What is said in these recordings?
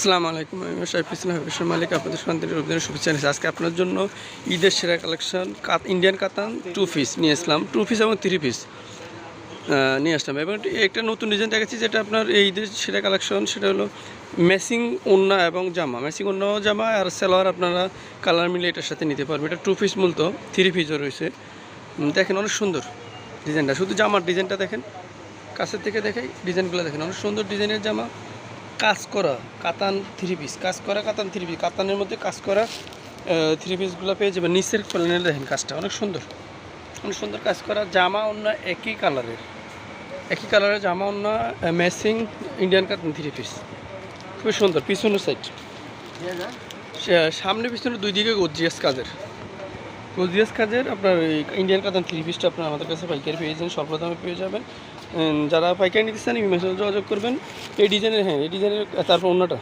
আসসালামু আলাইকুম, আমি শাইফ ইসলাম হাবিবের মালিক। আপনাদের শান্তির রবিদের শুভেচ্ছা জানাচ্ছি। আজকে আপনার জন্য ঈদের সেরা কালেকশন ইন্ডিয়ান কাতান 2 পিস নিয়ে আসলাম। 2 পিস এবং 3 পিস নিয়ে আসলাম এবং একটা নতুন ডিজাইন দেখাচ্ছি, যেটা আপনার এই ঈদের সেরা কালেকশন। সেটা হলো ম্যাচিং ওড়না এবং জামা, ম্যাচিং ওড়না জামা আর সালোয়ার আপনারা কালার মিলে এটার সাথে নিতে পারবেন। এটা 2 পিস মূলত 3 পিসও রয়েছে। দেখেন অনেক সুন্দর ডিজাইনটা, শুধু জামার ডিজাইনটা দেখেন, কাছের থেকে দেখাই ডিজাইনগুলো দেখেন, অনেক সুন্দর ডিজাইনের জামা, কাজ করা কাতান 3 পিস, কাজ করা কাতান 3 পিস, কাতানের মধ্যে কাজ করা 3 পিসগুলো পেয়ে যাবেন। নিচের প্যানেলে দেখেন কাজটা অনেক সুন্দর, অনেক সুন্দর কাজ করা। জামা ওড়না একই কালারের জামা ওড়না, ম্যাচিং ইন্ডিয়ান কাতান 3 পিস, খুবই সুন্দর। পিছনের সাইড, সামনে পিছনে দুই দিকে গর্জিয়াস কাজের আপনার এই ইন্ডিয়ান কাতান 3 পিসটা আপনার আমাদের কাছে পাইকারি পেয়ে যাবেন, স্বল্প দামে পেয়ে যাবেন। যারা পাইকারি নিতে চান মেসেজ যোগাযোগ করবেন। এই ডিজাইনের এই ডিজাইনের তারপর অন্যটা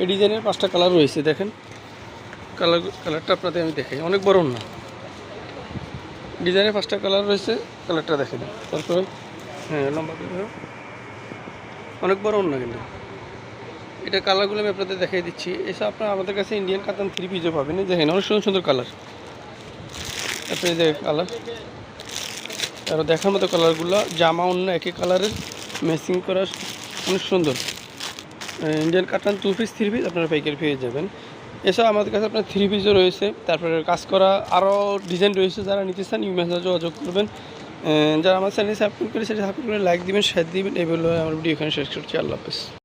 এই ডিজাইনের 5টা কালার রয়েছে। দেখেন কালারটা আপনাদের আমি দেখাই, অনেক বড় না, ডিজাইনের 5টা কালার রয়েছে, কালারটা দেখেন। তারপরে লম্বা অনেক বড় না, কিন্তু এটা কালারগুলো আমি আপনাদের দেখাই দিচ্ছি। এসব আপনার আমাদের কাছে ইন্ডিয়ান কাতান 3 পিসও পাবেন। দেখেন অনেক সুন্দর সুন্দর কালার, আপনি দেখেন কালার আরও দেখার মতো কালারগুলো। জামা অন্য একই কালারের ম্যাচিং করা, অনেক সুন্দর ইন্ডিয়ান কাতান 2 পিস 3 পিস আপনারা পাইকারি পেয়ে যাবেন। এছাড়া আমাদের কাছে আপনার 3 পিসও রয়েছে, তারপরে কাজ করা আরও ডিজাইন রয়েছে। যারা নিতে চান মেসেজ যোগাযোগ করবেন। যারা আমার চ্যানেল সাবস্ক্রাইব করে সেটা সাবস্ক্রাইব করে লাইক দিবেন, শেয়ার দিবেন। এই বলে আমার ভিডিও এখানে শেষ করছি। আল্লাহ হাফেজ।